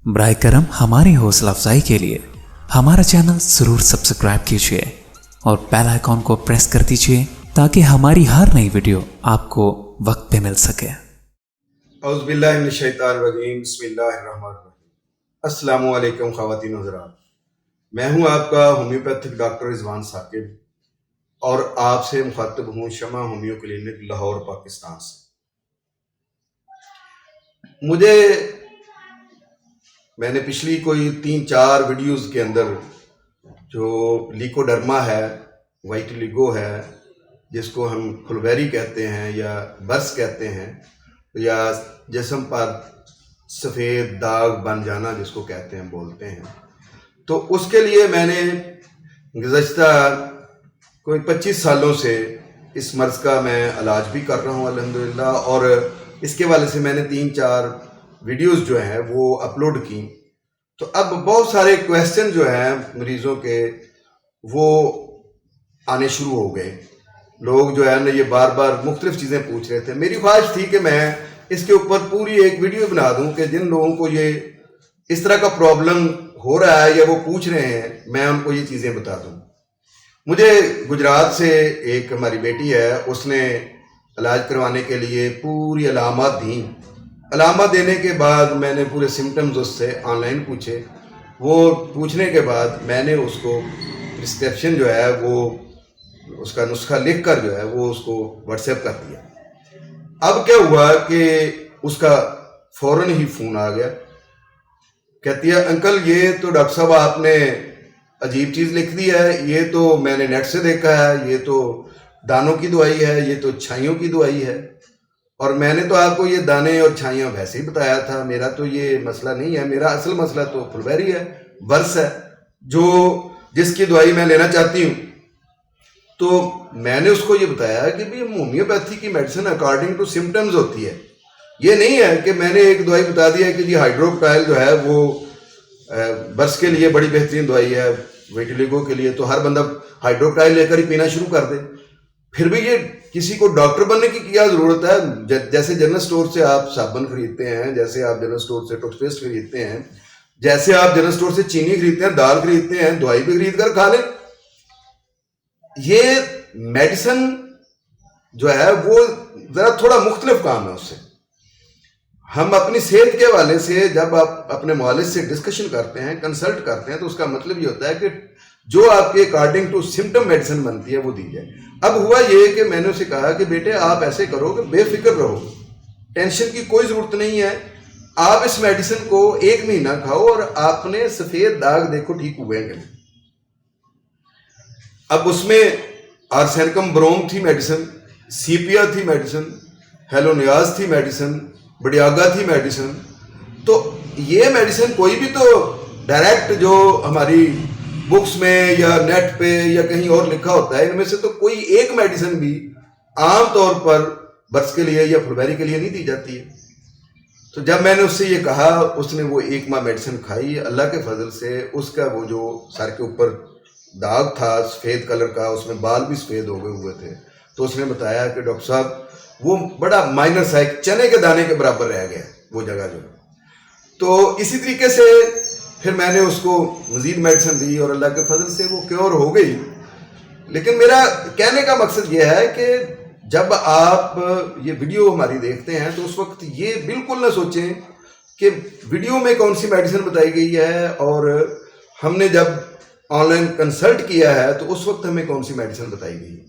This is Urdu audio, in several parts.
براہ کرم ہماری حوصلہ افزائی کے لیے ہمارا چینل ضرور سبسکرائب کیجیے اور بیل آئیکن کو پریس کر دیجیے تاکہ ہماری ہر نئی ویڈیو آپ کو وقت پہ مل سکے۔ اعوذ باللہ من الشیطان الرجیم، بسم اللہ الرحمن الرحیم۔ السلام علیکم خواتین و حضرات، میں ہوں آپ کا ہومیوپیتھک ڈاکٹر رضوان ثاقب اور آپ سے مخاطب ہوں شمع ہومیو کلینک لاہور پاکستان سے۔ میں نے پچھلی کوئی 3-4 ویڈیوز کے اندر جو لیکوڈرما ہے، وائٹلیگو ہے، جس کو ہم فلویری کہتے ہیں یا برس کہتے ہیں، یا جسم پر سفید داغ بن جانا جس کو کہتے ہیں بولتے ہیں، تو اس کے لیے میں نے گزشتہ کوئی 25 سالوں سے اس مرض کا میں علاج بھی کر رہا ہوں الحمدللہ، اور اس کے والے سے میں نے 3-4 ویڈیوز جو ہیں وہ اپلوڈ کی۔ تو اب بہت سارے کویسچن جو ہیں مریضوں کے وہ آنے شروع ہو گئے۔ لوگ جو ہے نا یہ بار بار مختلف چیزیں پوچھ رہے تھے۔ میری خواہش تھی کہ میں اس کے اوپر پوری ایک ویڈیو بنا دوں کہ جن لوگوں کو یہ اس طرح کا پرابلم ہو رہا ہے یا وہ پوچھ رہے ہیں، میں ان کو یہ چیزیں بتا دوں۔ مجھے گجرات سے ایک ہماری بیٹی ہے، اس نے علاج کروانے کے لیے پوری علامات دیں۔ علامات دینے کے بعد میں نے پورے سمٹمز اس سے آن لائن پوچھے۔ وہ پوچھنے کے بعد میں نے اس کو پرسکرپشن جو ہے وہ اس کا نسخہ لکھ کر جو ہے وہ اس کو واٹس ایپ کر دیا۔ اب کیا ہوا کہ اس کا فوراً ہی فون آ گیا، کہتی ہے انکل یہ تو ڈاکٹر صاحب آپ نے عجیب چیز لکھ دی ہے، یہ تو میں نے نیٹ سے دیکھا ہے، یہ تو دانوں کی دوائی ہے، یہ تو چھائیوں کی دوائی ہے، اور میں نے تو آپ کو یہ دانے اور چھائیاں ویسے ہی بتایا تھا، میرا تو یہ مسئلہ نہیں ہے، میرا اصل مسئلہ تو فلویری ہے، برس ہے، جس کی دوائی میں لینا چاہتی ہوں۔ تو میں نے اس کو یہ بتایا کہ بھی ہومیوپیتھی کی میڈیسن اکارڈنگ ٹو سمٹمز ہوتی ہے، یہ نہیں ہے کہ میں نے ایک دوائی بتا دی ہے کہ جی ہائیڈروکٹائل جو ہے وہ برس کے لیے بڑی بہترین دوائی ہے، ویٹیلیگو کے لیے تو ہر بندہ ہائیڈروکٹائل لے کر ہی پینا شروع کر دے۔ پھر بھی یہ کسی کو ڈاکٹر بننے کی کیا ضرورت ہے؟ جیسے جنرل سٹور سے آپ صابن خریدتے ہیں، جیسے آپ جنرل سٹور سے ٹوتھ پیسٹ خریدتے ہیں، جیسے آپ جنرل سٹور سے چینی خریدتے ہیں، دال خریدتے ہیں، دوائی بھی خرید کر کھا لیں۔ یہ میڈیسن جو ہے وہ ذرا تھوڑا مختلف کام ہے اس سے۔ ہم اپنی صحت کے حوالے سے جب آپ اپنے معالج سے ڈسکشن کرتے ہیں، کنسلٹ کرتے ہیں، تو اس کا مطلب یہ ہوتا ہے کہ جو آپ کے اکارڈنگ ٹو سمٹم میڈیسن بنتی ہے وہ دی جائے۔ اب ہوا یہ کہ میں نے اسے کہا کہ بیٹے آپ ایسے کرو کہ بے فکر رہو، ٹینشن کی کوئی ضرورت نہیں ہے، آپ اس میڈیسن کو 1 مہینہ کھاؤ اور آپ نے سفید داغ دیکھو ٹھیک ہوئے گے۔ اب اس میں آرسینکم بروم تھی میڈیسن، سیپیا تھی میڈیسن، ہیلونیاز تھی میڈیسن، بڑیاگا تھی میڈیسن۔ تو یہ میڈیسن کوئی بھی تو ڈائریکٹ جو ہماری بکس میں یا نیٹ پہ یا کہیں اور لکھا ہوتا ہے، ان میں سے تو کوئی ایک میڈیسن بھی عام طور پر برس کے لیے یا فلویری کے لیے نہیں دی جاتی ہے۔ تو جب میں نے اس سے یہ کہا، اس نے وہ 1 ماہ میڈیسن کھائی، اللہ کے فضل سے اس کا وہ جو سر کے اوپر داغ تھا سفید کلر کا، اس میں بال بھی سفید ہو گئے ہوئے تھے، تو اس نے بتایا کہ ڈاکٹر صاحب وہ بڑا مائنر سا ایک چنے کے دانے کے برابر رہ گیا وہ جگہ جو۔ تو اسی طریقے سے پھر میں نے اس کو مزید میڈیسن دی اور اللہ کے فضل سے وہ کیور ہو گئی۔ لیکن میرا کہنے کا مقصد یہ ہے کہ جب آپ یہ ویڈیو ہماری دیکھتے ہیں تو اس وقت یہ بالکل نہ سوچیں کہ ویڈیو میں کون سی میڈیسن بتائی گئی ہے اور ہم نے جب آن لائن کنسلٹ کیا ہے تو اس وقت ہمیں کون سی میڈیسن بتائی گئی ہے۔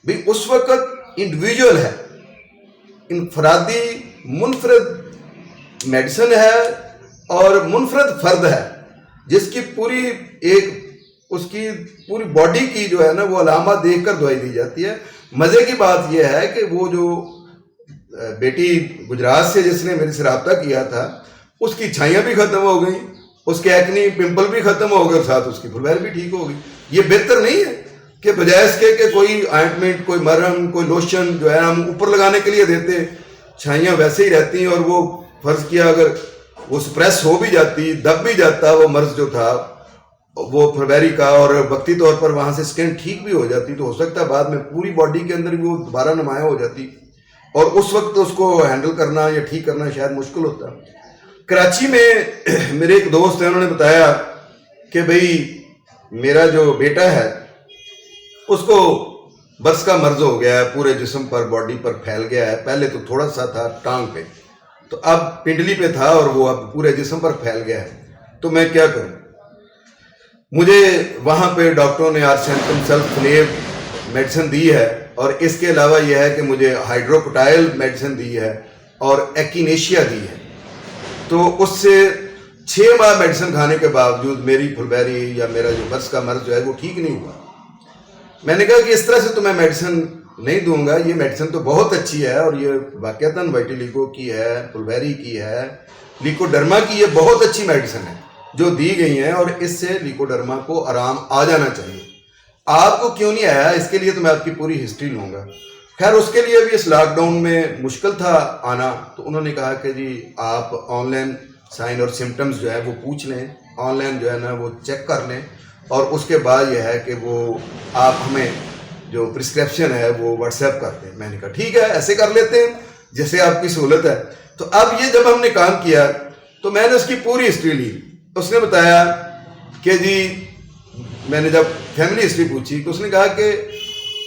بھی اس وقت انڈیویجول ہے، انفرادی منفرد میڈیسن ہے اور منفرد فرد ہے، جس کی اس کی پوری باڈی کی جو ہے نا وہ علامات دیکھ کر دوائی دی جاتی ہے۔ مزے کی بات یہ ہے کہ وہ جو بیٹی گجرات سے جس نے میرے سے رابطہ کیا تھا، اس کی چھائیاں بھی ختم ہو گئیں، اس کے ایکنی پمپل بھی ختم ہو گئے اور ساتھ اس کی فلویری بھی ٹھیک ہو گئی۔ یہ بہتر نہیں ہے کہ بجائے اس کے کہ کوئی آئنٹمنٹ، کوئی مرہم، کوئی لوشن جو ہے ہم اوپر لگانے کے لیے دیتے، چھائیاں ویسے ہی رہتی ہیں، اور وہ فرض کیا اگر وہ سپریس ہو بھی جاتی، دب بھی جاتا وہ مرض جو تھا وہ فلویری کا، اور وقتی طور پر وہاں سے سکن ٹھیک بھی ہو جاتی، تو ہو سکتا ہے بعد میں پوری باڈی کے اندر بھی وہ دوبارہ نمایاں ہو جاتی، اور اس وقت اس کو ہینڈل کرنا یا ٹھیک کرنا شاید مشکل ہوتا۔ کراچی میں میرے ایک دوست ہیں, انہوں نے بتایا کہ بھئی میرا جو بیٹا ہے اس کو برس کا مرض ہو گیا ہے, پورے جسم پر, باڈی پر پھیل گیا ہے. پہلے تو تھوڑا سا تھا ٹانگ پہ, تو اب پنڈلی پہ تھا اور وہ اب پورے جسم پر پھیل گیا ہے. تو میں کیا کروں؟ مجھے وہاں پہ ڈاکٹروں نے آرسینٹم سلفونیٹ میڈیسن دی ہے, اور اس کے علاوہ یہ ہے کہ مجھے ہائیڈروکوٹائل میڈیسن دی ہے اور ایکینیشیا دی ہے. تو اس سے 6 ماہ میڈیسن کھانے کے باوجود میری پھلبیری یا میرا جو برس کا مرض جو ہے وہ ٹھیک نہیں ہوا. میں نے کہا کہ اس طرح سے تو میں میڈیسن نہیں دوں گا, یہ میڈیسن تو بہت اچھی ہے اور یہ واقعتاً وائٹیلیگو کی ہے, پھلبیری کی ہے, لیکوڈرما کی, یہ بہت اچھی میڈیسن ہے جو دی گئی ہیں, اور اس سے لیکوڈرما کو آرام آ جانا چاہیے. آپ کو کیوں نہیں آیا, اس کے لیے تو میں آپ کی پوری ہسٹری لوں گا. خیر اس کے لیے بھی اس لاک ڈاؤن میں مشکل تھا آنا, تو انہوں نے کہا کہ جی آپ آن لائن سائن اور سمٹمز جو ہے وہ پوچھ لیں, آن لائن جو ہے نا وہ چیک کر لیں, اور اس کے بعد یہ ہے کہ وہ آپ ہمیں جو پرسکرپشن ہے وہ واٹس ایپ کر دیں. میں نے کہا ٹھیک ہے, ایسے کر لیتے ہیں جیسے آپ کی سہولت ہے. تو اب یہ جب ہم نے کام کیا تو میں نے اس کی پوری ہسٹری لی. اس نے بتایا کہ جی میں نے جب فیملی ہسٹری پوچھی تو اس نے کہا کہ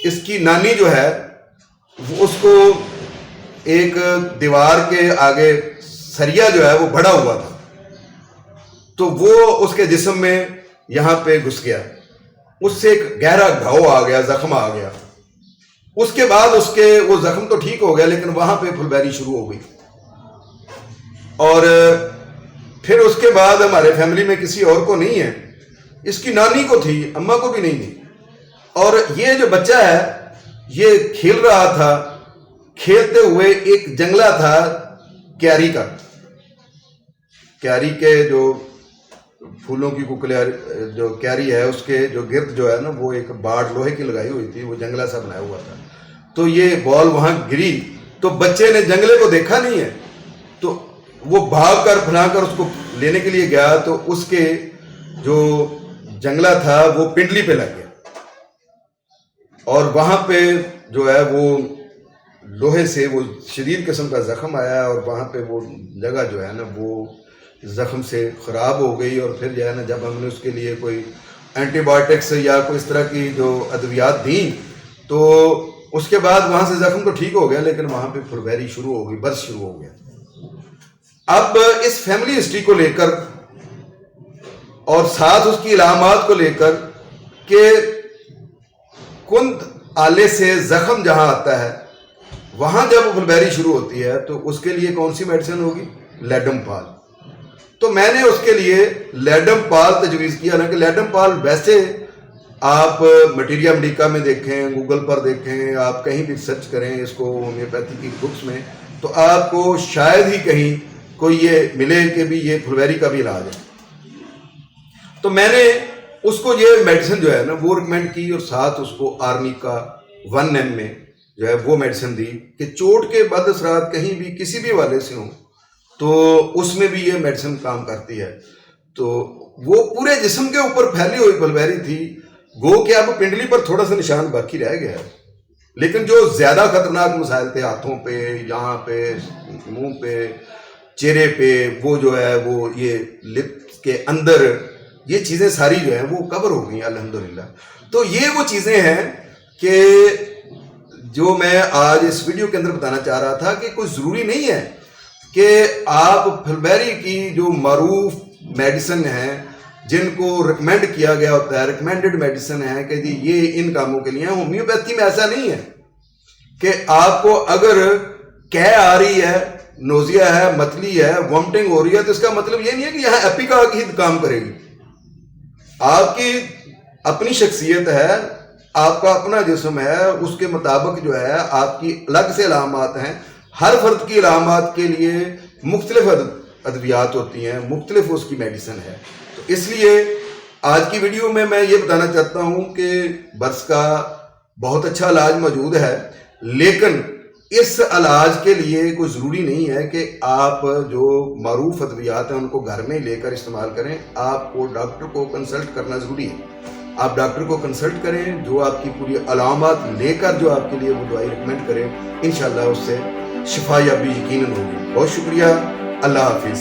اس کی نانی جو ہے وہ اس کو ایک دیوار کے آگے سریا جو ہے وہ بڑا ہوا تھا, تو وہ اس کے جسم میں یہاں پہ گھس گیا, اس سے ایک گہرا گھاؤ آ گیا, زخم آ گیا. اس کے بعد اس کے وہ زخم تو ٹھیک ہو گیا, لیکن وہاں پہ پھلبیری شروع ہو گئی. اور پھر اس کے بعد ہمارے فیملی میں کسی اور کو نہیں ہے, اس کی نانی کو تھی, اماں کو بھی نہیں تھی. اور یہ جو بچہ ہے یہ کھیل رہا تھا, کھیلتے ہوئے ایک جنگلہ تھا کیاری کا, کیاری کے جو پھولوں کی جو کیاری ہے اس کے جو گرد جو ہے نا وہ ایک باڑ لوہے کی لگائی ہوئی تھی, وہ جنگلہ سا بنایا ہوا تھا. تو یہ بال وہاں گری تو بچے نے جنگلے کو دیکھا نہیں ہے, تو وہ بھاگ کر پھنا کر اس کو لینے کے لیے گیا, تو اس کے جو جنگلہ تھا وہ پنڈلی پہ لگ گیا, اور وہاں پہ جو ہے وہ لوہے سے وہ شدید قسم کا زخم آیا, اور وہاں پہ وہ جگہ جو ہے نا وہ زخم سے خراب ہو گئی. اور پھر جو ہے نا جب ہم نے اس کے لیے کوئی اینٹی بایوٹکس یا کوئی اس طرح کی جو ادویات دیں تو اس کے بعد وہاں سے زخم تو ٹھیک ہو گیا, لیکن وہاں پہ پھلبیری شروع ہو گئی, برس شروع ہو گیا. اب اس فیملی ہسٹری کو لے کر اور ساتھ اس کی علامات کو لے کر کہ کند آلے سے زخم جہاں آتا ہے وہاں جب پھلبیری شروع ہوتی ہے تو اس کے لیے کون سی میڈیسن ہوگی؟ لیڈم پال. تو میں نے اس کے لیے لیڈم پال تجویز کیا نا, کہ لیڈم پال ویسے آپ مٹیریا میڈیکا میں دیکھیں, گوگل پر دیکھیں, آپ کہیں بھی سرچ کریں اس کو ہومیوپیتھی کی بکس میں, تو آپ کو شاید ہی کہیں کوئی یہ ملے کہ بھی یہ پھلبیری کا بھی علاج ہے. تو میں نے اس کو یہ میڈیسن جو ہے نا وہ ریکمینڈ کی, اور ساتھ اس کو آرمی کا 1M میں جو ہے وہ میڈیسن دی کہ چوٹ کے بعد اثرات کہیں بھی کسی بھی والے سے ہوں تو اس میں بھی یہ میڈیسن کام کرتی ہے. تو وہ پورے جسم کے اوپر پھیلی ہوئی پھلبیری تھی, گو کہ اب پنڈلی پر تھوڑا سا نشان باقی رہ گیا ہے, لیکن جو زیادہ خطرناک مسائل تھے ہاتھوں پہ, یہاں پہ, منہ پہ, چہرے پہ, وہ جو ہے وہ یہ لپ کے اندر, یہ چیزیں ساری جو ہیں وہ کور ہو گئی الحمدللہ. تو یہ وہ چیزیں ہیں کہ جو میں آج اس ویڈیو کے اندر بتانا چاہ رہا تھا کہ کوئی ضروری نہیں ہے کہ آپ پھلبیری کی جو معروف میڈیسن ہیں جن کو ریکمینڈ کیا گیا ہوتا ہے, ریکمینڈڈ میڈیسن ہے کہ جی یہ ان کاموں کے لیے. ہومیوپیتھی میں ایسا نہیں ہے کہ آپ کو اگر کہہ آ رہی ہے, نوزیا ہے, متلی ہے, وامٹنگ ہو رہی ہے, تو اس کا مطلب یہ نہیں ہے کہ یہاں ایپیکا ہی کام کرے گی. آپ کی اپنی شخصیت ہے, آپ کا اپنا جسم ہے, اس کے مطابق جو ہے آپ کی الگ سے علامات ہیں. ہر فرد کی علامات کے لیے مختلف ادویات ہوتی ہیں, مختلف اس کی میڈیسن ہے. تو اس لیے آج کی ویڈیو میں یہ بتانا چاہتا ہوں کہ برس کا بہت اچھا علاج موجود ہے, لیکن اس علاج کے لیے کوئی ضروری نہیں ہے کہ آپ جو معروف ادویات ہیں ان کو گھر میں لے کر استعمال کریں. آپ کو ڈاکٹر کو کنسلٹ کرنا ضروری ہے. آپ ڈاکٹر کو کنسلٹ کریں, جو آپ کی پوری علامات لے کر جو آپ کے لیے وہ دوائی ریکمینڈ کریں, انشاءاللہ اس سے شفا یابی یقیناً ہوگی. بہت شکریہ, اللہ حافظ.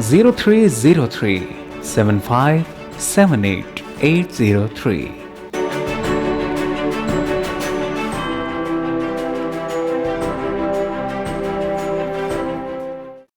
0303 7578 803।